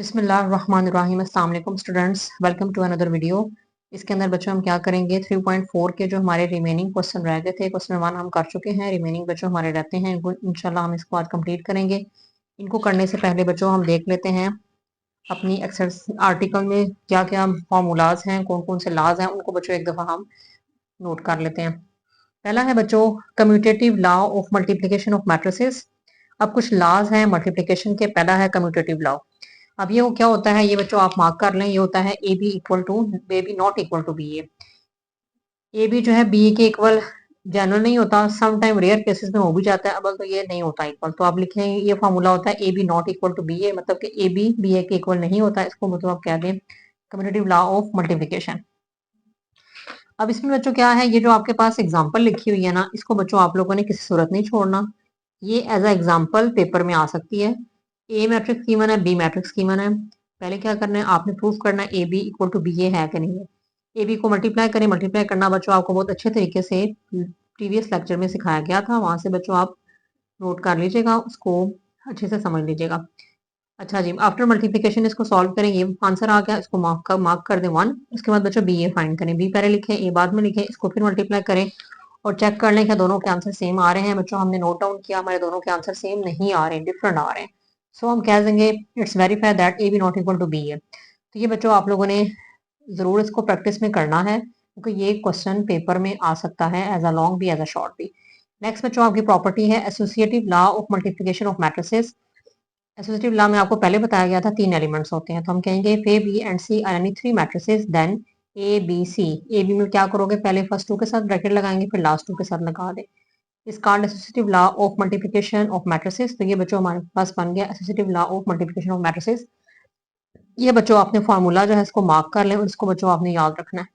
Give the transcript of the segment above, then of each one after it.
बिस्मिल्लाहिर्रहमानिर्रहीम। अस्सलाम वालेकुम students, welcome to another video. इसके अंदर बच्चों हम क्या करेंगे, 3.4 के जो हमारे रिमेनिंग क्वेश्चन रह गए थे, क्वेश्चन 1 हम कर चुके हैं, रिमेनिंग बच्चों हमारे रहते हैं, इनको इंशाल्लाह हम इसको आज कंप्लीट करेंगे। इनको करने से पहले बच्चों हम देख लेते हैं अपनी एक्सरसाइज आर्टिकल में क्या क्या फॉर्मूलाज हैं, कौन कौन से लाज हैं, उनको बच्चों एक दफ़ा हम नोट कर लेते हैं। पहला है बच्चों commutative law of multiplication of matrices. अब कुछ लॉज हैं मल्टीप्लिकेशन के। पहला है कम्यूटेटिव लॉ। अब ये क्या होता है, ये बच्चों आप मार्क कर लें, ये होता है A B equal to A B not equal to B A B जो है बी के इक्वल जनरल नहीं होता, सम टाइम रेयर केसेस में हो भी जाता है, अब तो ये नहीं होता इक्वल, तो आप लिखें ये फॉर्मूला होता है A B not equal to B A, मतलब कि ए बी बी ए के इक्वल नहीं होता, इसको मतलब आप कह दें कम्यूटेटिव लॉ ऑफ मल्टीप्लिकेशन। अब इसमें बच्चों क्या है, ये जो आपके पास एग्जाम्पल लिखी हुई है ना, इसको बच्चों आप लोगों ने किसी सूरत नहीं छोड़ना, ये एज अ एग्जाम्पल पेपर में आ सकती है। ए मैट्रिक्स गिवन है, बी मैट्रिक्स गिवन है, पहले क्या करना है, आपने प्रूफ करना है A B equal to B A है कि नहीं है। ए बी को मल्टीप्लाई करें, मल्टीप्लाई करना बच्चों आपको बहुत अच्छे तरीके से प्रीवियस लेक्चर में सिखाया गया था, वहां से बच्चों आप नोट कर लीजिएगा, उसको अच्छे से समझ लीजिएगा। अच्छा जी, आफ्टर मल्टीप्लिकेशन इसको सॉल्व करें, ये आंसर आ गया, इसको मार्क कर दें 1। उसके बाद बच्चों बी ए फाइंड करें, बी पहले लिखें ए बाद में लिखें, इसको फिर मल्टीप्लाई करें और चेक कर लें क्या दोनों के आंसर सेम आ रहे हैं। बच्चों हमने नोट डाउन किया, हमारे दोनों के आंसर सेम नहीं आ रहे हैं, डिफरेंट आ रहे हैं, सो हम कह देंगे it's verify that A B not equal to B है। तो ये बच्चों आप लोगों ने जरूर इसको प्रैक्टिस में करना है, क्योंकि ये क्वेश्चन पेपर में आ सकता है एज अ लॉन्ग भी एज अ शॉर्ट भी। नेक्स्ट बच्चों आपकी प्रॉपर्टी है associative law of multiplication of matrices. Associative law में आपको पहले बताया गया था 3 एलिमेंट्स होते हैं, तो हम कहेंगे if A, B and C are any 3 matrices then A, B, C। A, B में क्या करोगे, पहले फर्स्ट 2 के साथ ब्रैकेट लगाएंगे, फिर लास्ट 2 के साथ लगा दे। Is called associative law of multiplication of matrices. तो ये बच्चों हमारे पास बन गया associative law of multiplication of matrices. ये बच्चों आपने फार्मूला जो है इसको मार्क कर लें और इसको बच्चों आपने याद रखना है।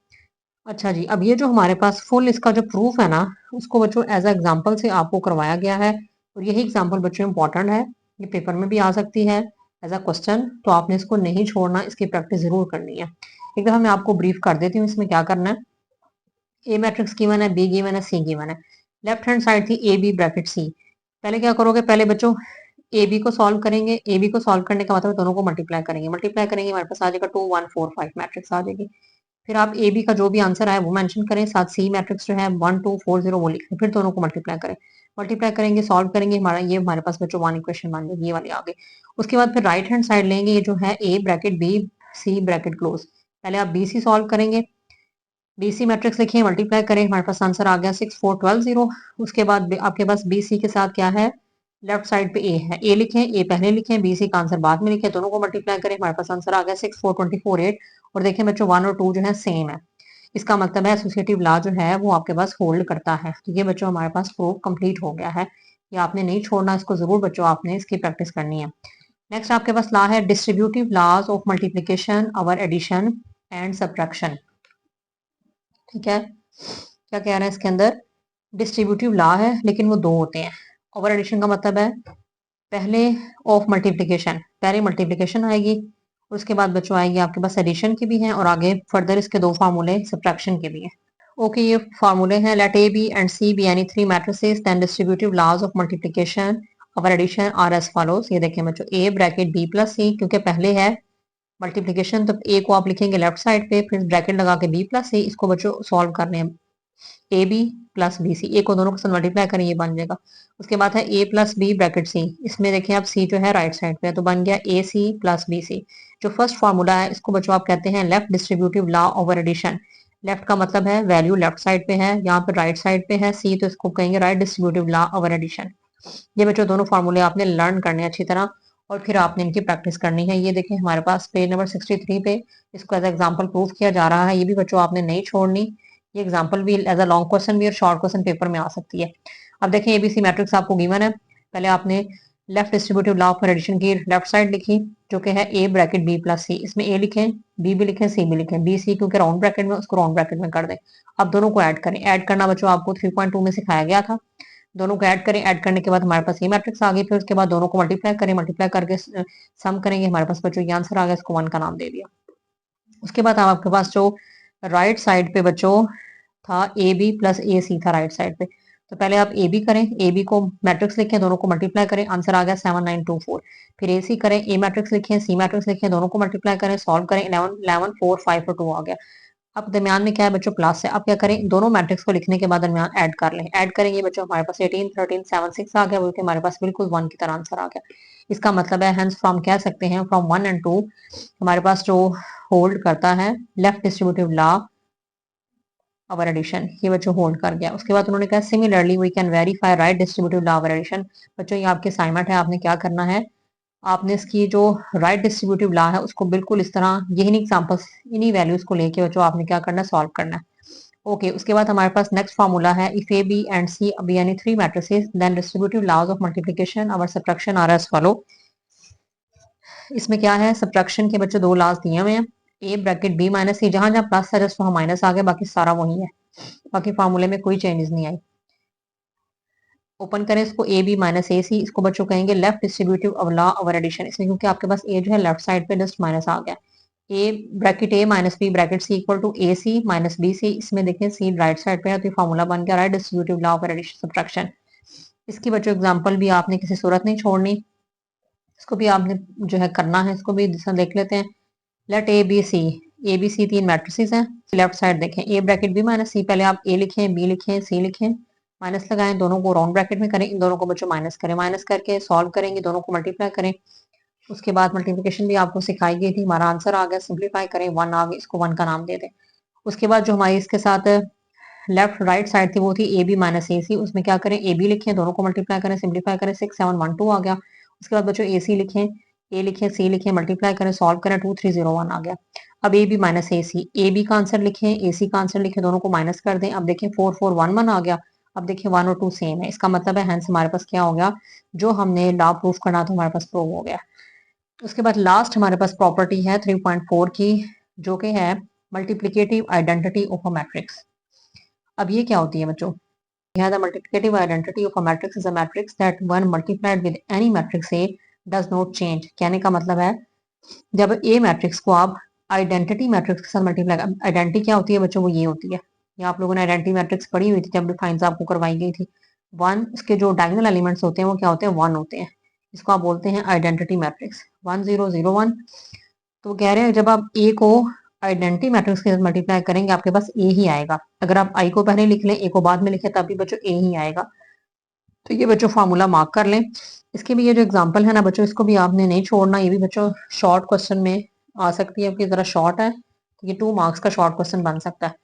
अच्छा जी, अब ये जो हमारे पास फुल इसका जो प्रूफ है ना, उसको बच्चों एज अ एग्जाम्पल से आपको करवाया गया है, और यही एग्जाम्पल बच्चों इंपॉर्टेंट है, ये पेपर में भी आ सकती है एज अ क्वेश्चन, तो आपने इसको नहीं छोड़ना, इसकी प्रैक्टिस जरूर करनी है। एक दफा मैं आपको ब्रीफ कर देती हूँ इसमें क्या करना है। ए मैट्रिक्स गिवन है, बी गिवन है, सी गिवन है, लेफ्ट हैंड साइड थी ए बी ब्रैकेट सी। पहले क्या करोगे, पहले बच्चों ए बी को सॉल्व करेंगे, ए बी को सॉल्व करने का मतलब दोनों को मल्टीप्लाई करेंगे, मल्टीप्लाई करेंगे हमारे पास आ जाएगा 2 1 4 5 मैट्रिक्स आ जाएगी। फिर आप ए बी का जो भी आंसर आए वो मेंशन करें, साथ सी मैट्रिक्स जो है 1 2 4 0 वो लिखें, फिर दोनों को मल्टीप्लाई करें, मल्टीप्लाई करेंगे सॉल्व करेंगे, हमारा ये हमारे पास बच्चों 1 इक्वेशन बन जाएगी, ये वाली आ गई। उसके बाद फिर राइट हैंड साइड लेंगे, ये जो है A bracket B C bracket close, पहले आप बी सी सॉल्व करेंगे, बी सी मैट्रिक्स लिखिए, मल्टीप्लाई करें, हमारे पास आंसर आ गया 6 4 12 0। उसके बाद आपके पास बी सी के साथ क्या है, लेफ्ट साइड पे ए है, ए लिखें, ए पहले लिखें, बी सी का आंसर बाद में लिखें, दोनों को मल्टीप्लाई करें, हमारे पास आंसर आ गया 6 4 24 8। और देखें बच्चों 1 और 2 जो है सेम है, इसका मतलब है एसोसिएटिव लॉ जो है वो आपके पास होल्ड करता है। तो ये बच्चों हमारे पास प्रूफ कंप्लीट हो गया है, ये आपने नहीं छोड़ना, इसको जरूर बच्चों आपने इसकी प्रैक्टिस करनी है। नेक्स्ट आपके पास लॉ है डिस्ट्रीब्यूटिव लॉज ऑफ मल्टीप्लिकेशन और एडिशन एंड सब्ट्रैक्शन। ठीक है, क्या कह रहे हैं इसके अंदर, डिस्ट्रीब्यूटिव लॉ है लेकिन वो दो होते हैं। ओवर एडिशन का मतलब है पहले ऑफ मल्टीप्लिकेशन, पहले मल्टीप्लिकेशन आएगी, उसके बाद बच्चों आएगी आपके पास एडिशन की भी है, और आगे फर्दर इसके दो फार्मूले सब्ट्रैक्शन के भी हैं। ओके, ये फार्मूले हैं, let A B and C be any 3 matrices then distributive laws of multiplication और एडिशन आर एज फॉलोज। ये देखें बच्चों, A bracket B plus C, क्योंकि पहले है मल्टीप्लिकेशन तो ए को आप लिखेंगे लेफ्ट साइड पे, फिर ब्रैकेट लगा के बी प्लस सी, इसको बच्चों सॉल्व करने हैं, A B plus B C, A को दोनों के साथ मल्टीप्लाई करें, ये बन जाएगा। उसके बाद है ए प्लस बी ब्रैकेट सी, इसमें देखिए आप सी जो है राइट साइड पे है, तो बन गया ए सी प्लस बी सी। जो फर्स्ट फार्मूला है इसको बच्चों आप कहते हैं left distributive law over addition. Left का मतलब है वैल्यू लेफ्ट साइड पे है, यहाँ पे राइट साइड पे है सी, तो इसको कहेंगे right distributive law over addition. ये बच्चों दोनों फार्मूले आपने लर्न करने अच्छी तरह, और फिर आपने इनकी प्रैक्टिस करनी है। ये देखें हमारे पास पेज नंबर 63 पे इसको एज एग्जाम्पल प्रूव किया जा रहा है, ये भी बच्चों आपने नहीं छोड़नी, ये एग्जाम्पल भी एज अ लॉन्ग क्वेश्चन भी और शॉर्ट क्वेश्चन पेपर में आ सकती है। अब देखें एबीसी मैट्रिक्स आपको गिवन है, पहले आपने left distributive law for addition की लेफ्ट साइड लिखी, जो कि है A bracket B plus C, इसमें ए लिखें, बी भी लिखें, सी भी लिखें, बी सी क्योंकि राउंड ब्रैकेट में, उसको राउंड ब्रैकेट में कर दें। अब दोनों को ऐड करें, ऐड करना बच्चों आपको 3.2 में सिखाया गया था, दोनों को ऐड करें, ऐड करने के बाद हमारे पास ये मैट्रिक्स आ गई, फिर उसके बाद दोनों को मल्टीप्लाई करें, मल्टीप्लाई करके सम करेंगे, हमारे पास बच्चों ये आंसर आ गया, इसको 1 का नाम दे दिया। उसके बाद आपके पास जो राइट साइड पे बच्चों था ए बी प्लस ए सी था राइट साइड पे, तो पहले आप ए बी करें, ए बी को मैट्रिक्स लिखें, दोनों को मल्टीप्लाई करें, आंसर आ गया 7924। फिर ए सी करें, ए मैट्रिक्स लिखें, सी मैट्रिक्स लिखें, दोनों को मल्टीप्लाई करें, सॉल्व करें, 11 11 4 5 और 2 आ गया। अब दरमियान में क्या है बच्चों, प्लस है। अब क्या करें, दोनों मैट्रिक्स को लिखने के बाद दरमियान ऐड कर लें। ऐड करेंगे बच्चों, हमारे पास 18 13 7 6 आ गया, बल्कि हमारे पास बिल्कुल 1 की तरह आंसर आ गया। इसका मतलब है हेंस फ्रॉम कह सकते हैं फ्रॉम 1 एंड 2 हमारे पास जो होल्ड करता है left distributive law over addition, ये बच्चों होल्ड कर गया। उसके बाद उन्होंने कहा similarly we can verify right distributive law over addition. बच्चों ये आपके असाइनमेंट है, आपने क्या करना है, आपने इसकी जो राइट डिस्ट्रीब्यूटिव लॉ है उसको बिल्कुल इस तरह यही एग्जांपल्स इन्हीं वैल्यूज को लेके बच्चों आपने क्या करना है, सॉल्व करना है। ओके उसके बाद हमारे पास नेक्स्ट फार्मूला है, if A B and C be any three matrices then distributive laws of multiplication और सब्ट्रैक्शन आर एज फॉलो। इसमें क्या है, सब्ट्रैक्शन के बच्चों दो लॉज दिए हुए हैं, ए ब्रैकेट बी माइनस सी, जहां जहां प्लस है जस्ट वहां माइनस आ गया, बाकी सारा वही है, बाकी फार्मूले में कोई चेंजेस नहीं आई। ओपन करें इसको, ए बी माइनस ए सी, इसको बच्चों कहेंगे left distributive of law over addition. इसमें क्योंकि आपके पास ए जो है लेफ्ट साइड पे जस्ट माइनस आ गया, A bracket A minus B bracket C equal to A C minus B C, इसमें देखें सी राइट साइड पे है तो ये फार्मूला बन गया right distributive law of addition subtraction. इसकी बच्चों एग्जांपल भी आपने किसी सूरत नहीं छोड़नी, इसको भी आपने जो है करना है, इसको भी देख लेते हैं। Let A B C, A B C तीन मैट्रिसेस हैं, लेफ्ट साइड देखें A bracket B minus C, पहले आप ए लिखें बी लिखें सी लिखें, माइनस लगाएं, दोनों को राउंड ब्रैकेट में करें, इन दोनों को बच्चों माइनस करें, माइनस करके सॉल्व करेंगे, दोनों को मल्टीप्लाई करें। उसके बाद मल्टीप्लिकेशन भी आपको सिखाई गई थी, हमारा आंसर आ गया, सिंप्लीफाई करें, 1 आ गया, इसको 1 का नाम दे दें। उसके बाद जो हमारी इसके साथ लेफ्ट राइट साइड थी वो थी ए बी माइनस ए सी, उसमें क्या करें, ए बी लिखें, दोनों को मल्टीप्लाई करें, सिंप्लीफाई करें, 6 7 1 2 आ गया। उसके बाद बच्चों ए सी लिखें, ए लिखें सी लिखें, मल्टीप्लाई करें, सॉल्व करें, 2 3 0 1 आ गया। अब A B minus A C, A B का आंसर लिखें, ए सी का आंसर लिखें, दोनों को माइनस कर दें। अब देखें 4 4 1 1 आ गया। अब देखिए 1 और 2 सेम है, इसका मतलब है हेंस हमारे पास क्या हो गया, जो हमने लॉ प्रूफ करना था हमारे पास प्रूव हो गया। उसके बाद लास्ट हमारे पास प्रॉपर्टी है 3.4 की, जो कि है multiplicative identity of a matrix. अब ये क्या होती है बच्चों, the multiplicative identity of a matrix is a matrix that when multiplied with any matrix A does not change। कहने का मतलब है जब A मैट्रिक्स को आप आइडेंटिटी मैट्रिक्स के साथ मल्टीप्लाई, आइडेंटिटी क्या होती है बच्चों, वो ये होती है, ये आप लोगों ने आइडेंटिटी मैट्रिक्स पढ़ी हुई थी जब डिफाइंस आपको करवाई गई थी। वन, इसके जो डायगोनल एलिमेंट्स होते हैं वो क्या होते हैं, 1 होते हैं, इसको आप बोलते हैं आइडेंटिटी मैट्रिक्स 1 0 0 1। तो कह रहे हैं जब आप ए को आइडेंटिटी मैट्रिक्स के साथ मल्टीप्लाई करेंगे आपके पास ए ही आएगा, अगर आप आई को पहले लिख लें ए को बाद में लिखें तब भी बच्चों ए ही आएगा। तो ये बच्चों फार्मूला मार्क कर लें। इसके भी ये जो एग्जांपल है ना बच्चों, इसको भी आपने नहीं छोड़ना, ये भी बच्चों शॉर्ट क्वेश्चन में आ सकती है, आपकी जरा शॉर्ट है तो ये 2 मार्क्स का शॉर्ट क्वेश्चन बन सकता है।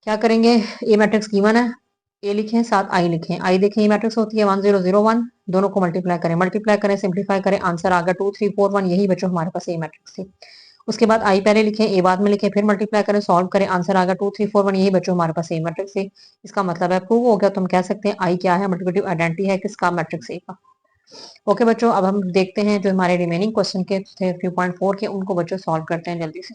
क्या करेंगे, ए मैट्रिक्स गिवन है, ए लिखें साथ आई लिखें, आई देखें ये मैट्रिक्स होती है 1 0 0 1, दोनों को मल्टीप्लाई करें सिंप्लीफाई करें, आंसर आ गया 2 3 4 1, यही बच्चों हमारे पास ए मैट्रिक्स थी। उसके बाद आई पहले लिखें ए बाद में लिखें, फिर मल्टीप्लाई करें सॉल्व करें, आंसर आ गया 2 3 4 1, यही बच्चों हमारे पास ए मैट्रिक्स है। इसका मतलब है प्रूव हो गया, तो हम कह सकते हैं आई क्या है, मल्टीप्लिकेटिव आइडेंटिटी है किसका, मैट्रिक्स ए का। ओके बच्चों, अब हम देखते हैं जो हमारे रिमेनिंग क्वेश्चन के थे 3.4 के, उनको बच्चों सॉल्व करते हैं जल्दी से।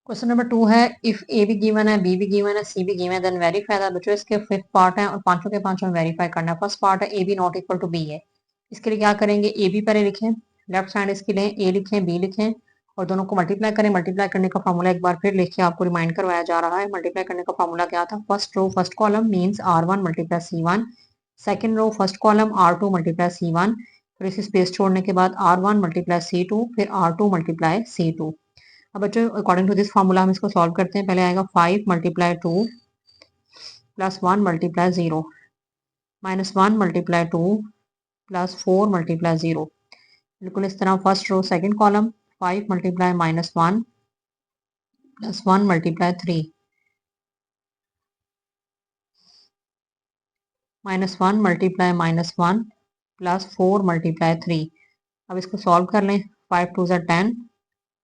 क्वेश्चन नंबर 2 है, इफ ए भी गिवन है बी भी गिवन है सी भी गिवन है देन वेरीफाई दैट। बच्चों इसके 5th पार्ट है और पांचों के पांचों वेरीफाई करना है। फर्स्ट पार्ट है A B not equal to B है, इसके लिए क्या करेंगे, ए बी पहले लिखें, लेफ्ट साइड इसके लिए ए लिखें बी लिखें और दोनों को मल्टीप्लाई करें। मल्टीप्लाई करने का फॉर्मूला एक बार फिर लिखिए, आपको रिमाइंड करवाया जा रहा है। मल्टीप्लाई करने का फॉर्मूला क्या था, first row first column means R1 multiply C1, second row first column R2 multiply C1, फिर इसी स्पेस छोड़ने के बाद R1 मल्टीप्लाई C2, फिर R2 मल्टीप्लाई C2। अब बच्चों अकॉर्डिंग टू दिस फार्मूला हम इसको सॉल्व करते हैं। पहले आएगा 5 multiply 2 plus 1 multiply 0 minus 1 multiply 2 plus 4 multiply 0। बिल्कुल इस तरह first row second column 5 multiply minus 1 plus 1 multiply 3 minus 1 multiply minus 1 plus 4 multiply 3। अब इसको सॉल्व कर लें, 5 2 ज़ा 10,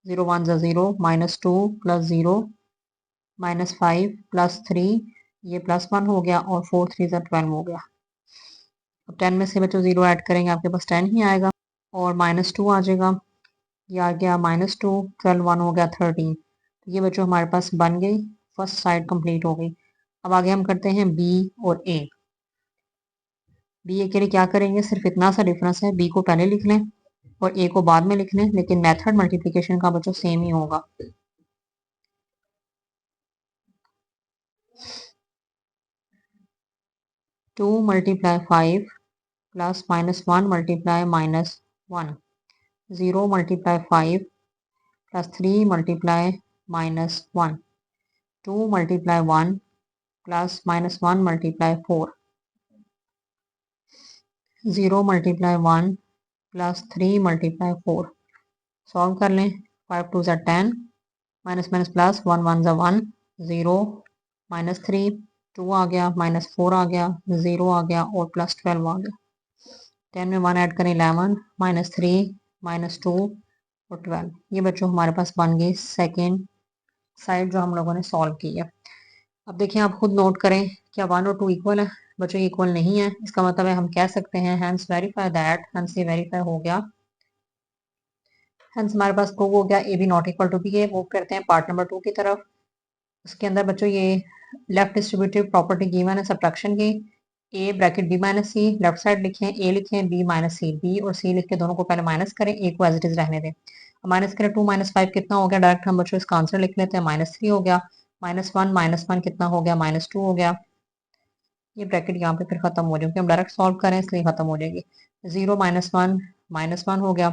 0 1 ज़ा 0, माइनस 2 प्लस 0 माइनस 5 प्लस 3, ये प्लस 1 हो गया और 4 3 ज़ा 12 हो गया। अब 10 में से बच्चों 0 ऐड करेंगे आपके पास 10 ही आएगा और माइनस 2 आ जाएगा, ये आ गया माइनस 2, 12 1 हो गया 13। तो ये बच्चों हमारे पास बन गई, फर्स्ट साइड कंप्लीट हो गई। अब आगे हम करते हैं बी और ए। बी ए के लिए क्या करेंगे, सिर्फ इतना सा डिफरेंस है, बी को पहले लिख लें और ए को बाद में लिख लें, लेकिन मेथड मल्टीप्लिकेशन का बच्चों सेम ही होगा। 2 multiply 5 plus minus 1 multiply minus 1. 0 multiply 5 plus 3 multiply minus 1. 2 multiply 1 plus minus 1 multiply 4. 0 multiply 1 plus 3 multiply 4. Solve कर लें। 5 2 ज़ा 10, माइनस माइनस प्लस 1 1 ज़ा 1, 0 माइनस 3 2 आ गया, माइनस 4 आ गया, 0 आ गया और प्लस 12 आ गया। 10 में 1 ऐड करें 11, माइनस 3 माइनस 2 और 12। ये बच्चों हमारे पास बन गई सेकेंड साइड जो हम लोगों ने सॉल्व की है। अब देखिए आप खुद नोट करें क्या 1 और 2 इक्वल है। बच्चों इक्वल नहीं है, इसका मतलब है हम कह सकते हैं हैंस वेरीफाई दैट, हैंस ये वेरीफाई हो गया। हैंस हमारे पास प्रूव हो गया A B not equal to B है। मूव करते हैं पार्ट नंबर 2 की तरफ। उसके अंदर बच्चों ये लेफ्ट डिस्ट्रीब्यूटिव प्रॉपर्टी गिवन है सब्ट्रैक्शन की। ए ब्रैकेट बी माइनस सी, लेफ्ट साइड लिखें, ए लिखें, बी माइनस सी, बी और सी लिख के दोनों को पहले माइनस करें, ए को एज इट इज रहने दें। माइनस करें 2 माइनस 5 कितना हो गया, डायरेक्ट हम बच्चों इसका आंसर लिख लेते हैं, माइनस 3 हो गया। माइनस वन कितना हो गया, माइनस 2 हो गया। ये ब्रैकेट यहाँ पे फिर खत्म हो जाएगी, हम डायरेक्ट सॉल्व करें इसलिए खत्म हो जाएगी। 0 माइनस वन हो गया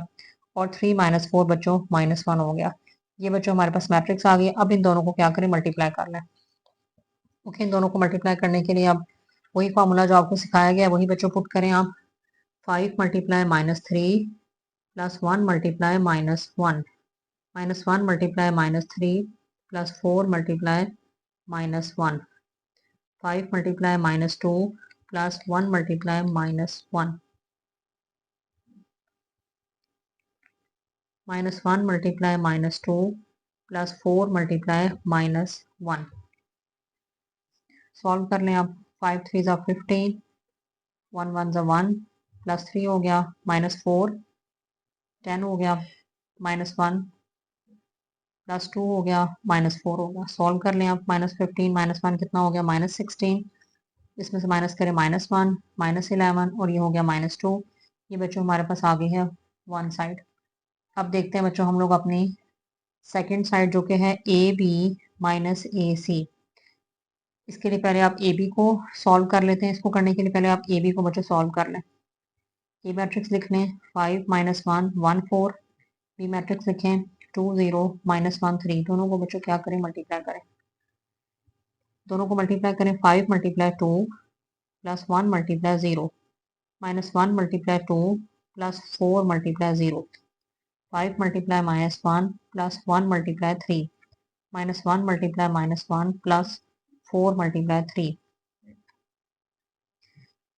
और 3 माइनस 4 बच्चों माइनस 1 हो गया। ये बच्चों हमारे पास मैट्रिक्स आ गई। अब इन दोनों को क्या करें, मल्टीप्लाई कर लें। ओके, इन दोनों को मल्टीप्लाई करने के लिए अब वही फॉर्मूला जो आपको सिखाया गया है वही बच्चों पुट करें आप। 5 multiply minus 3 plus 1 multiply minus 1, minus 1 multiply minus 3 plus 4 multiply minus 1, 5 multiply minus 2 plus 1 multiply minus 1, minus 1 multiply minus 2 plus 4 multiply minus 1। Solve कर लें आप। 5 3 ज़ा 15, 1 1 ज़ा 1, प्लस 3 हो गया, माइनस 4 10 हो गया, माइनस 1 प्लस 2 हो गया, माइनस 4 हो गया। सॉल्व कर लें आप। माइनस 15 माइनस 1 कितना हो गया, माइनस 16। इसमें से माइनस करें माइनस 1, माइनस 11 और ये हो गया माइनस 2। ये बच्चों हमारे पास आ गई है वन साइड। अब देखते हैं बच्चों हम लोग अपनी सेकेंड साइड जो कि है ए बी माइनस ए सी। इसके लिए पहले आप ए बी को सॉल्व कर लेते हैं। इसको करने के लिए पहले आप ए बी को बच्चों सॉल्व कर लें। ए मैट्रिक्स लिख लें, 5 माइनस 1 1 4। बी मैट्रिक्स लिखें, 2 0 माइनस 1 3। दोनों को बच्चों क्या करें, मल्टीप्लाई करें। दोनों को मल्टीप्लाई करें, 5 multiply 2 plus 1 multiply 0, minus 1 multiply 2 plus 4 multiply 0, 5 multiply minus 1 plus 1 multiply 3, minus 1 multiply minus 1 plus 4 multiply 3,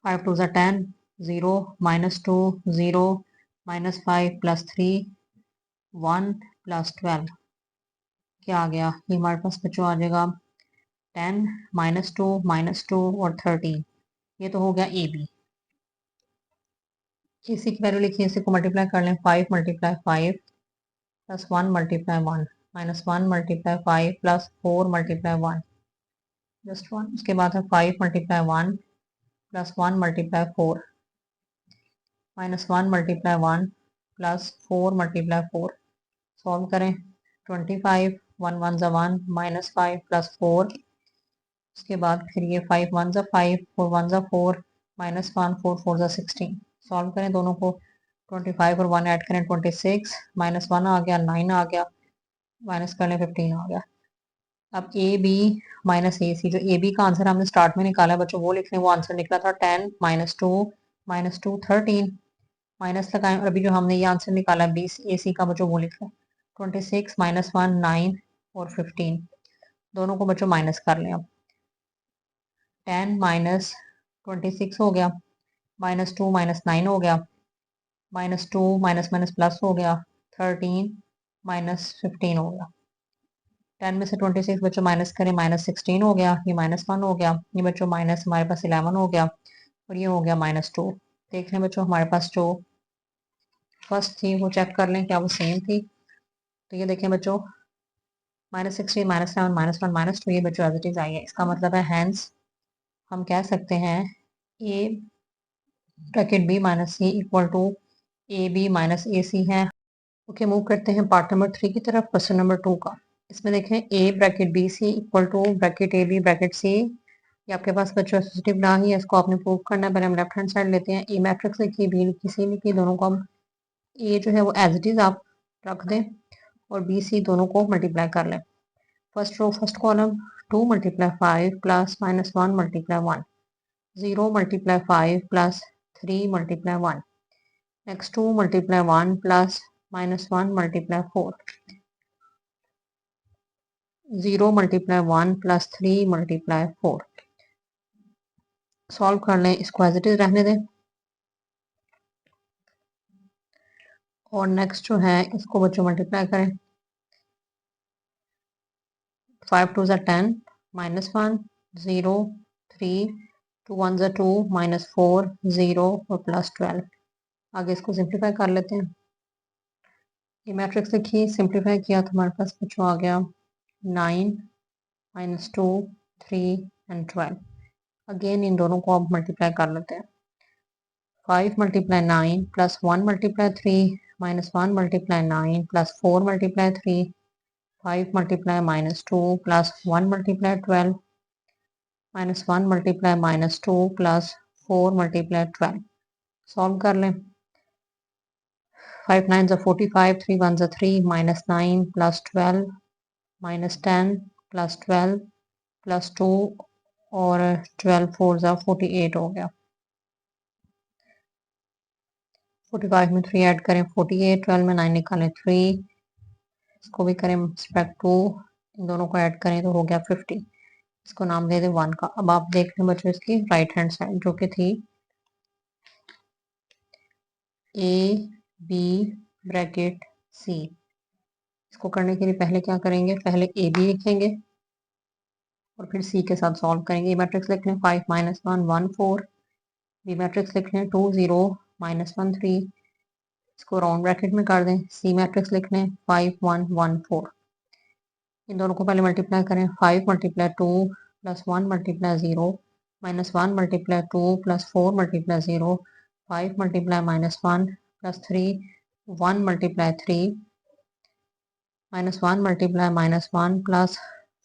5 2 ज़ा 10, 0 माइनस 2 0 माइनस 5 प्लस 3 1 प्लस 12। क्या आ गया, ये हमारे पास बच्चों आ जाएगा 10 माइनस 2 और 13। ये तो हो गया ए बी। इसी की वैल्यू लिखिए, इसी को मल्टीप्लाई कर लें। 5 multiply 5 plus 1 multiply 1, minus 1 multiply 5 plus 4 multiply 1, just 1। उसके बाद है 5 multiply 1 plus 1 multiply 4, minus 1 multiply 1 plus 4 multiply 4। Solve करें। 25 1 1 ज़ा 1, माइनस 5 प्लस 4। उसके बाद फिर ये 5 1 ज़ा 5, 4 1 ज़ा 4, माइनस 1 4 4 ज़ा 16। सॉल्व करें दोनों को। 25 और 1 ऐड करें, 26, माइनस 1 आ गया, 9 आ गया, माइनस कर लें 15 आ गया। अब ए बी माइनस ए सी, जो ए बी का आंसर हमने स्टार्ट में निकाला है बच्चों वो लिख लें। वो आंसर निकला था 10 माइनस 2 13, माइनस लगाएं। और अभी जो हमने ये आंसर निकाला है बी ए सी का बच्चों वो लिख लें। 26 माइनस 1 9 और 15, दोनों को बच्चों माइनस कर लें। अब 10 माइनस 26 हो गया, माइनस 2 माइनस 9 हो गया, माइनस 2 माइनस माइनस प्लस हो गया, 13 माइनस 15 हो गया। 10 में से 26 बच्चों माइनस करें, माइनस 16 हो गया, ये माइनस 1 हो गया, ये बच्चों माइनस हमारे पास 11 हो गया और ये हो गया माइनस 2। देख लें बच्चों हमारे पास जो फर्स्ट थी वो चेक कर लें क्या वो सेम थी। तो ये देखें बच्चों, माइनस 16 माइनस 7 माइनस 1 माइनस 2, ये बच्चों एज इट इज आई है। इसका मतलब है हैंस हम कह सकते हैं A bracket B minus C equal to A B minus A C है। ओके, मूव करते हैं पार्ट नंबर 3 की तरफ, क्वेश्चन नंबर 2 का। इसमें देखें A bracket B C equal to bracket A B bracket C ये आपके पास बच्चों एसोसिएटिव ना ही है, इसको आपने प्रूव करना है। पहले हम लेफ्ट हैंड साइड लेते हैं, ए मैट्रिक्स लिखिए, बी लिखिए, सी लिखिए, दोनों को हम ए जो है वो एज इट इज आप रख दें और बी सी दोनों को मल्टीप्लाई कर लें। First row first column 2 multiply 5 plus minus 1 multiply 1, 0 multiply 5 plus 3 multiply 1, next 2 multiply 1 plus minus 1 multiply 4, 0 multiply 1 plus 3 multiply 4। Solve कर लें, इसको एज इट इज रहने दें और नेक्स्ट जो है इसको बच्चों मल्टीप्लाई करें। 5 2 ज़ा 10 माइनस 1 0 3 2 1 ज़ा 2 माइनस 4 0 और प्लस 12। आगे इसको सिंप्लीफाई कर लेते हैं। ये मैट्रिक्स लिखिए, सिंप्लीफाई किया तो हमारे पास बच्चों आ गया 9 माइनस 2 3 एंड 12। अगेन इन दोनों को आप मल्टीप्लाई कर लेते हैं। 5 multiply 9 plus 1 multiply 3 minus 1 multiply 9 plus 4 multiply 3, 5 multiply minus 2 plus 1 multiply 12 minus 1 multiply minus 2 plus 4 multiply 12। Solve कर लें। 5 9 ज़ा 45, 3 1 ज़ा 3 minus 9 plus 12 minus 10 plus 12 plus 2 और 12 4 ज़ा 48 हो गया। 45 में 3 ऐड करें 48, 12 में 9 निकालें 3, इसको भी करें सब्ट्रैक्ट 2, इन दोनों को ऐड करें तो हो गया 50। इसको नाम दे दें 1 का। अब आप देख लें बच्चों इसकी राइट हैंड साइड जो कि थी ए बी ब्रैकेट सी। इसको करने के लिए पहले क्या करेंगे, पहले ए बी लिखेंगे और फिर सी के साथ सॉल्व करेंगे। ए मैट्रिक्स लिख लें 5 माइनस 1 1 4, बी मैट्रिक्स लिख लें 2 0 माइनस 1 3, इसको राउंड ब्रैकेट में कर दें। सी मैट्रिक्स लिख लें 5 1 1 4। इन दोनों को पहले मल्टीप्लाई करें। 5 multiply 2 plus 1 multiply 0 minus 1 multiply 2 plus 4 multiply 0, 5 multiply minus 1 plus 3, 1 multiply 3 minus 1 multiply minus 1 plus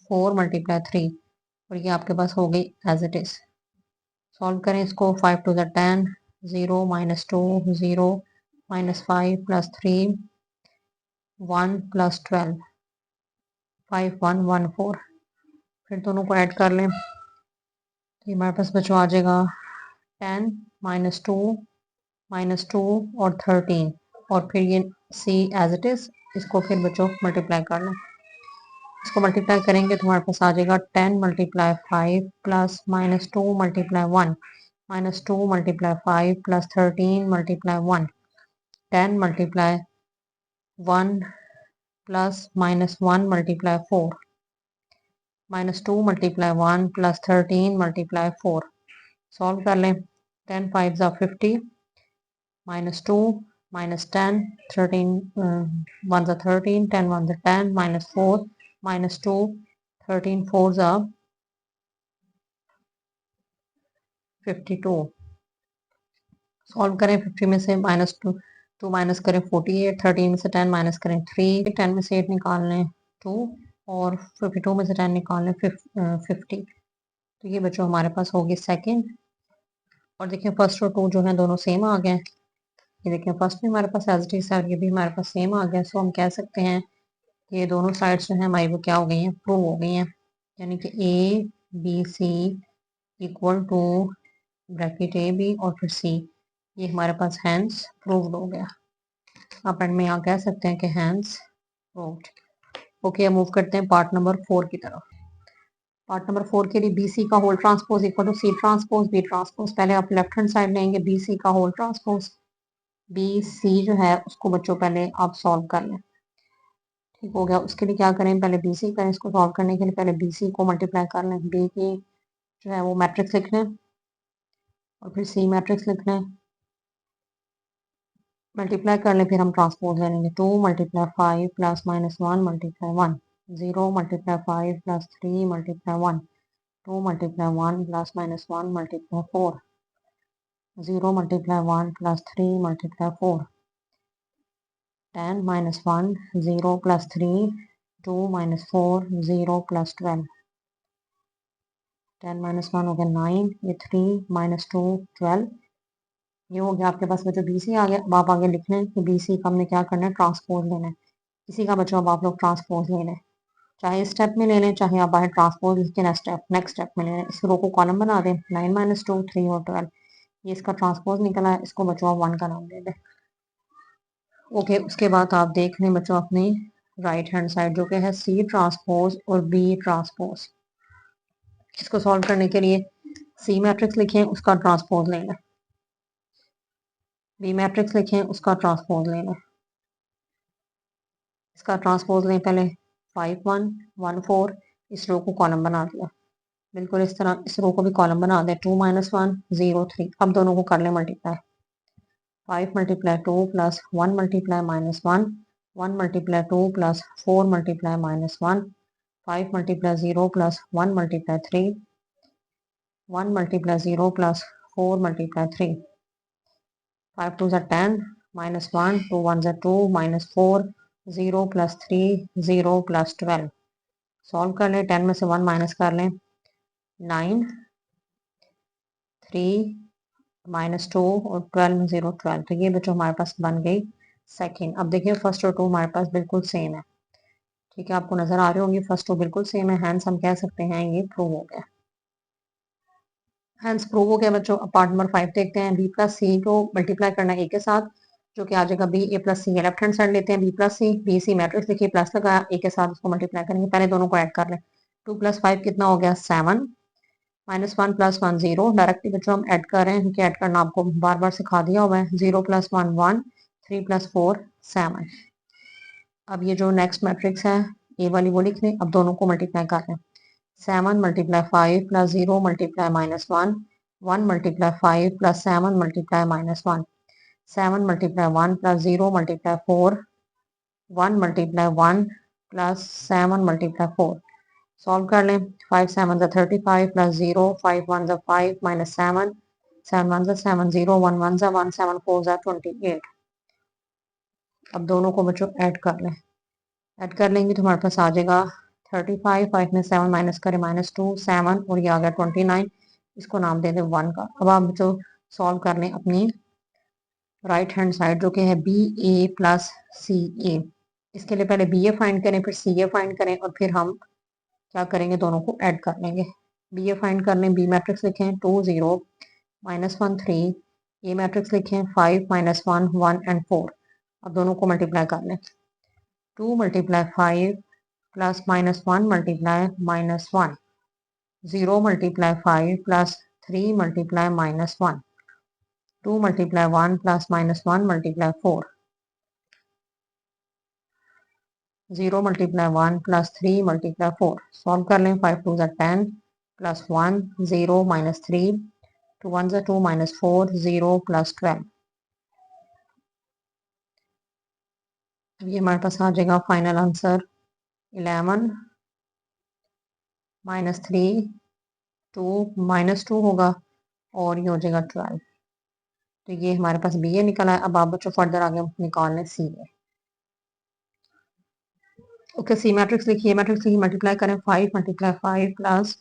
4 multiply 3 और ये आपके पास हो गई एज इट इज। सॉल्व करें इसको। 5 2 ज़ा 10, 0 माइनस 2 0 माइनस 5 प्लस 3 1 प्लस 12, 5 1 1 4। फिर दोनों को ऐड कर लें तो हमारे पास बच्चों आ जाएगा 10 माइनस टू और 13 और फिर ये सी एज इट इज। इसको फिर बच्चों मल्टीप्लाई कर लें। इसको मल्टीप्लाई करेंगे तो हमारे पास आ जाएगा 10 multiply 5 plus minus 2 multiply 1 minus 2 multiply 5 plus 13 multiply 1, 10 multiply 1 plus minus 1 multiply 4 minus 2 multiply 1 plus 13 multiply 4। Solve कर लें। 10 5 ज़ा 50 माइनस 2 माइनस 10 13 1 ज़ा 13 10 1 ज़ा 10 माइनस 4 माइनस 2 13 4 ज़ा 52। सॉल्व करें। 50 में से माइनस 2 माइनस करें 48, 13 में से 10 माइनस करें 3, 10 में से 8 निकाल लें 2 और 52 में से 10 निकाल लें 50। तो ये बच्चों हमारे पास होगी सेकंड। और देखिए फर्स्ट और टू जो है दोनों सेम आ गए। ये देखिए फर्स्ट भी हमारे पास एज इट इज है और ये भी हमारे पास सेम आ गया। सो हम कह सकते हैं कि ये दोनों साइड्स जो है हमारी वो क्या हो गई हैं, प्रूव हो गई हैं। यानी कि A B C equal to bracket A B और फिर सी, ये हमारे पास हैंस प्रूव्ड हो गया। आप एंड में यहाँ कह सकते हैं कि हैंस प्रूव्ड। ओके, अब मूव करते हैं पार्ट नंबर 4 की तरफ। पार्ट नंबर 4 के लिए बी सी का whole transpose equal to C transpose B transpose. पहले आप लेफ्ट हैंड साइड लेंगे बी सी का होल ट्रांसपोज। बी सी जो है उसको बच्चों पहले आप सॉल्व कर लें। ठीक हो गया। उसके लिए क्या करें, पहले बी सी करें। इसको सॉल्व करने के लिए पहले बी सी को मल्टीप्लाई कर लें। बी की जो है वो मैट्रिक्स लिख लें और फिर सी मैट्रिक्स लिख लें, मल्टीप्लाई कर लें, फिर हम ट्रांसपोज ले लेंगे। 2 multiply 5 plus minus 1 multiply 1, 0 multiply 5 plus 3 multiply 1, 2 multiply 1 plus minus 1 multiply 4, 0 multiply 1 plus 3 multiply 4, 10 minus 1 0 plus 3 2 minus 4 0 plus 12। 10 minus 1 हो गया 9, ये 3 माइनस 2 12, ये हो गया आपके पास बच्चों BC आ गया। अब आप आगे लिख लें कि BC का हमने क्या करना है, ट्रांसपोज लेना है। इसी का बच्चों अब आप लोग ट्रांसपोज ले लें, चाहे स्टेप में ले लें, चाहे आप बाहर ट्रांसपोज लिख के नेक्स्ट स्टेप में ले लें। इस रो को कॉलम बना दें, 9 माइनस 2 3 और 12, ये इसका ट्रांसपोज निकला है, इसको बच्चों आप 1 का नाम दे दें। ओके, उसके बाद आप देख लें बच्चों अपनी राइट हैंड साइड जो कि है C ट्रांसपोज और B ट्रांसपोज। इसको सॉल्व करने के लिए C मैट्रिक्स लिखें, उसका ट्रांसपोज लेना, B मैट्रिक्स लिखें, उसका ट्रांसपोज लेना, इसका ट्रांसपोज लें पहले 5 1 1 4, इस रो को कॉलम बना दिया, बिल्कुल इस तरह इस रो को भी कॉलम बना दें, 2 माइनस 1 0 3। अब दोनों को कर लें multiply, 5 multiply 2 plus 1 multiply minus 1, 1 multiply 2 plus 4 multiply minus 1, 5 multiply 0 plus 1 multiply 3, 1 multiply 0 plus 4 multiply 3, 5 2 are 10 minus 1, 2 1 are 2 minus 4, 0 plus 3, 0 plus 12। Solve कर लें, 10 में से 1 माइनस कर लें, 9 3 माइनस 2 और 12 में 0 12, तो ये बच्चों हमारे पास बन गई सेकेंड। अब देखिए फर्स्ट और टू हमारे पास बिल्कुल सेम है, ठीक है, आपको नजर आ रही होगी फर्स्ट टू बिल्कुल सेम है, हैंस हम कह सकते हैं ये प्रूव हो गया। हैंस प्रूव हो गया बच्चों। अब पार्ट नंबर 5 देखते हैं। B प्लस सी को मल्टीप्लाई करना है A के साथ, जो कि आ जाएगा B A plus C. Left hand side लेते हैं B प्लस सी, B C मैट्रिक्स लिखिए, प्लस लगाया, A के साथ उसको मल्टीप्लाई करेंगे। पहले दोनों को ऐड कर लें, 2 प्लस 5 कितना हो गया 7, माइनस 1 प्लस 1 0, डायरेक्टली बच्चों हम ऐड कर रहे हैं क्योंकि ऐड करना आपको बार बार सिखा दिया हुआ है। 0 प्लस 1 1, 3 प्लस 4 7। अब ये जो नेक्स्ट मैट्रिक्स है A वाली वो लिख लें, अब दोनों को मल्टीप्लाई कर लें, 7 multiply 5 plus 0 multiply minus 1, 1 multiply 5 plus 7 multiply minus 1, 7 multiply 1 plus 0 multiply 4, 1 multiply 1 plus 7 multiply 4। Solve कर लें, 5 7 35 प्लस 0, 5 1 5 माइनस 7, 7 1 7 0, 1 1 1, 7 4 28। अब दोनों को बच्चों ऐड कर लें, ऐड कर लेंगे तो हमारे पास आ जाएगा 35, 5 में 7 माइनस करें माइनस 2 7, और ये आ गया 29, इसको नाम दे दें 1 का। अब आप जो सॉल्व कर लें अपनी राइट हैंड साइड जो कि है बी ए प्लस सी ए। इसके लिए पहले बी ए फाइंड करें, फिर सी ए फाइंड करें, और फिर हम क्या करेंगे दोनों को ऐड कर लेंगे। बी ए फाइंड कर लें, बी मैट्रिक्स लिखें 2 0 माइनस 1 3, ए मैट्रिक्स लिखें 5 माइनस 1 1 एंड 4। अब दोनों को मल्टीप्लाई कर लें, 2 multiply 5 plus minus 1 multiply minus 1, 0 multiply 5 plus 3 multiply minus 1, 2 multiply 1 plus minus 1 multiply 4, 0 multiply 1 plus 3 multiply 4। Solve कर लें, 5 2 10 प्लस 1 0 माइनस 3, 2 1 2 माइनस 4 0 प्लस 12। ये हमारे पास आ जाएगा फाइनल आंसर 11 माइनस 3 2 माइनस 2 होगा, और ये हो जाएगा 12। तो ये हमारे पास बी ए निकला है। अब आप बच्चों फर्दर आगे निकाल लें सी ए। ओके, सी मैट्रिक्स लिखिए, मैट्रिक्स लिखिए, मल्टीप्लाई करें, 5 multiply 5 plus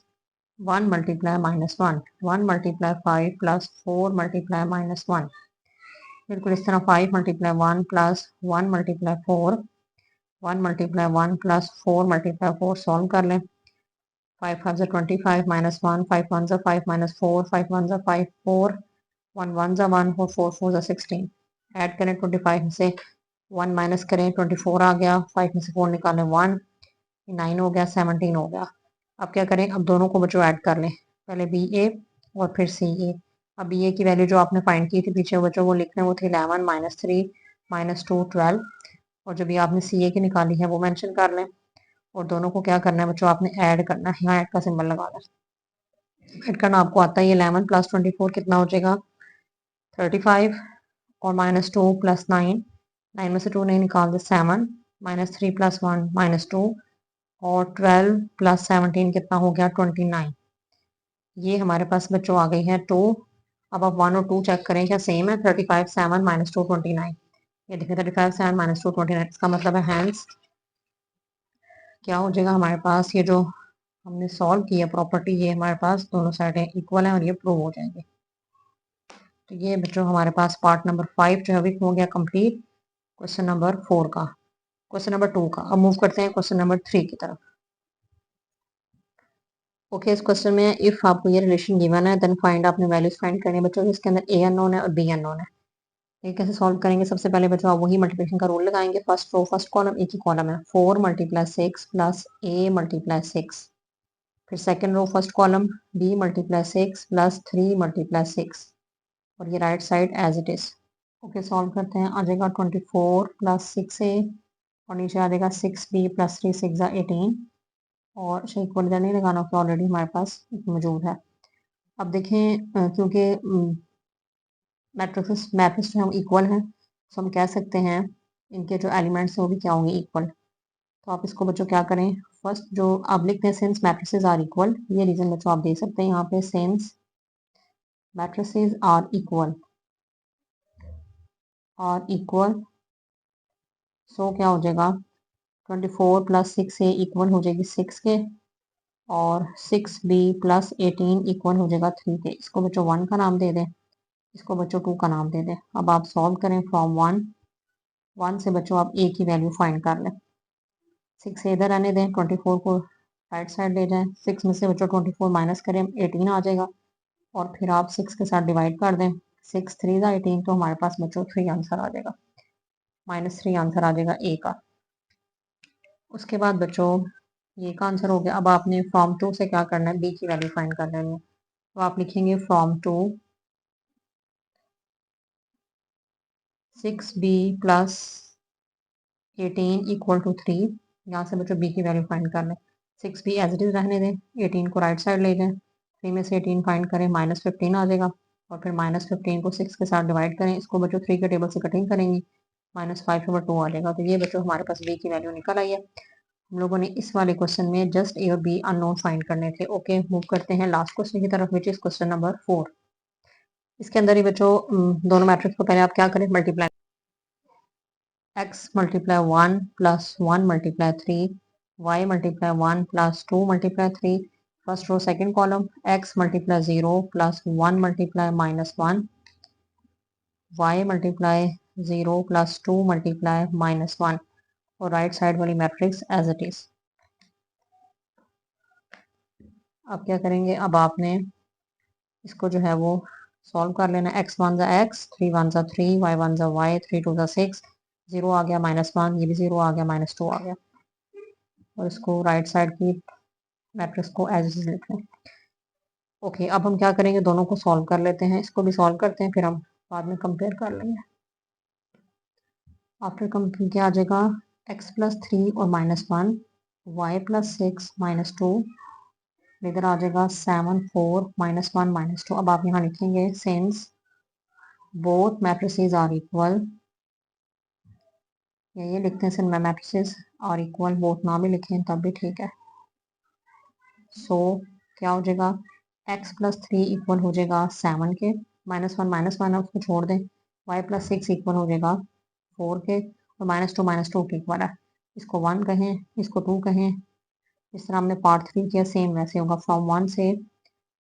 1 multiply minus 1, 1 multiply 5 plus 4 multiply minus 1, बिल्कुल इस तरह 5 multiply 1 plus 1 multiply 4, 1 multiply 1 plus 4 multiply 4। Solve कर लें, 5 5 25 माइनस 1, 5 1 5 माइनस 4, 5 1 5 4, 1 1 1 और 4 4 16। ऐड करें, 25 में से 1 माइनस करें, 24 आ गया, 5 में से 4 निकालें 1, 9 हो गया, 17 हो गया। अब क्या करें, अब दोनों को बच्चों ऐड कर लें, पहले बी ए और फिर सी ए। अब बी ए की वैल्यू जो आपने फाइंड की थी पीछे बच्चों वो लिखना है, वो थी 11 माइनस 3 माइनस 2 12, और जो भी आपने सी ए की निकाली है वो मेंशन कर लें, और दोनों को क्या करना है बच्चों आपने ऐड करना है, यहाँ ऐड का सिंबल लगाना है। ऐड करना आपको आता है, 11 प्लस 24 कितना हो जाएगा 35, और माइनस 2 प्लस 9, 9 में से 2 नहीं निकालते 7, माइनस 3 प्लस 1 माइनस 2, और 12 प्लस 17 कितना हो गया 29। ये हमारे पास बच्चों आ गई है 2। अब आप 1 और 2 चेक करें क्या सेम है, 35 7 माइनस 2 29। ये देखिए 35 7 माइनस 2 29, इसका मतलब है हैंस क्या हो जाएगा हमारे पास, ये जो हमने सॉल्व किया प्रॉपर्टी, ये हमारे पास दोनों साइडें इक्वल हैं और ये प्रूव हो जाएंगे। तो ये बच्चों हमारे पास पार्ट नंबर 5 जो है अभी हो गया कंप्लीट क्वेश्चन नंबर 4 का। क्वेश्चन नंबर 2 का अब मूव करते हैं क्वेश्चन नंबर 3 की तरफ। ओके, इस क्वेश्चन में इफ आपको ये रिलेशन गिवन है देन फाइंड, आपने वैल्यूज फाइंड करनी है बच्चों। इसके अंदर ए अननोन है और बी अननोन है। ये कैसे सॉल्व करेंगे? सबसे पहले बच्चों आप वही मल्टीप्लिकेशन का रूल लगाएंगे। फर्स्ट रो फर्स्ट कॉलम एक ही कॉलम है, 4 मल्टीप्लाई 6 प्लस ए मल्टीप्लाई 6। फिर second row first column B multiply 6 plus 3 multiply 6 और ये right side as it is. Okay, solve करते हैं। आ जाएगा 24 प्लस 6a और नीचे आ जाएगा 6b प्लस 3 6 18 और इक्वल नहीं लगाना कि ऑलरेडी हमारे पास मौजूद है। अब देखें क्योंकि मैट्रिक्स जो हम इक्वल हैं तो हम कह सकते हैं इनके जो एलिमेंट्स हैं वो भी क्या होंगे? इक्वल। तो आप इसको बच्चों क्या करें, फर्स्ट जो आप लिखते हैं सिंस मैट्रिसेस आर इक्वल, ये रीजन बच्चों आप दे सकते हैं यहाँ पे, since matrices are equal so क्या हो जाएगा 24 प्लस 6a इक्वल हो जाएगी 6 के और 6b प्लस 18 इक्वल हो जाएगा 3 के। इसको बच्चों 1 का नाम दे दें, इसको बच्चों 2 का नाम दे दें। अब आप सॉल्व करें फ्रॉम 1 से बच्चों आप a की वैल्यू फाइंड कर लें। 6 से इधर आने दें, 24 को राइट साइड ले जाएं। 6 में से बच्चों 24 माइनस करें 18 आ जाएगा और फिर आप 6 के साथ डिवाइड कर दें। 6 3 18 तो हमारे पास बच्चों 3 आंसर आ जाएगा, -3 आंसर आ जाएगा ए का। उसके बाद बच्चों ये का आंसर हो गया। अब आपने फ्रॉम 2 से क्या करना है, बी की वैल्यू फाइंड कर लेनी है। तो आप लिखेंगे from 2 6b plus 18 equal to 3। यहाँ से बच्चों बी की वैल्यू फाइंड कर लें। 6b एज इट इज रहने दें, 18 को राइट साइड ले जाएं, 3 में से 18 फाइंड करें, -15 आ जाएगा और फिर -15 को 6 के साथ डिवाइड करें। इसको बच्चों 3 के टेबल से कटिंग करेंगे, -5/2 आ जाएगा। तो ये बच्चों हमारे पास बी की वैल्यू निकल आई है। हम लोगों ने इस वाले क्वेश्चन में जस्ट ए और बी अननोन फाइंड करने थे। ओके, मूव करते हैं लास्ट क्वेश्चन की तरफ, विच इज क्वेश्चन नंबर 4। इसके अंदर ही बच्चों दोनों मैट्रिक्स को पहले आप क्या करें, multiply. x multiply 1 plus 1 multiply 3, y multiply 1 plus 2 multiply 3। First row second column x multiply 0 plus 1 multiply -1, y multiply 0 plus 2 multiply -1 और राइट साइड वाली मैट्रिक्स एज इट इज। अब क्या करेंगे, अब आपने इसको जो है वो सॉल्व कर लेना। x 1 ज़ा x, 3 1 ज़ा 3, y 1 ज़ा y, 3 2 ज़ा 6, 0 आ गया -1, ये भी 0 आ गया, -2 आ गया और इसको राइट साइड की मैट्रिक्स को एज इट इज लिख लें। ओके, अब हम क्या करेंगे, दोनों को सॉल्व कर लेते हैं। इसको भी सॉल्व करते हैं फिर हम बाद में कंपेयर कर लेंगे। आफ्टर कंपेयर क्या आ जाएगा, x प्लस 3 और -1, y प्लस 6 -2, इधर आ जाएगा 7 4 -1 -2। अब आप यहाँ लिखेंगे since both matrices are equal, या ये लिखते हैं since matrices are equal, both ना भी लिखें तब भी ठीक है। सो क्या हो जाएगा, x प्लस 3 इक्वल हो जाएगा 7 के, -1 है उसको छोड़ दें, y प्लस 6 इक्वल हो जाएगा 4 के और -2 के इक्वल है। इसको 1 कहें, इसको 2 कहें, इस तरह हमने पार्ट 3 किया, सेम वैसे होगा। फ्रॉम 1 से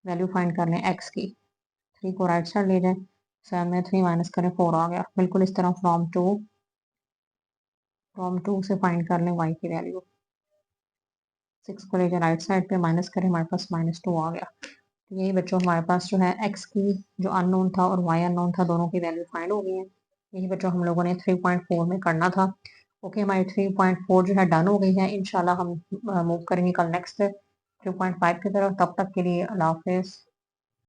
वैल्यू फाइंड कर लें x की, 3 को राइट साइड ले जाएं, 7 में 3 माइनस करें 4 आ गया। बिल्कुल इस तरह फ्रॉम 2 से फाइंड कर लें y की वैल्यू, 6 को लेकर राइट साइड पे माइनस करें, हमारे पास -2 आ गया। तो यही बच्चों हमारे पास जो है x की जो अननोन था और y अननोन था, दोनों की वैल्यू फाइंड हो गई है। यही बच्चों हम लोगों ने 3.4 में करना था। ओके, हमारी 3.4 जो है डन हो गई है। इंशाल्लाह हम मूव करेंगे कल नेक्स्ट 3.5 की तरफ। तब तक के लिए अल्लाह हाफिज़।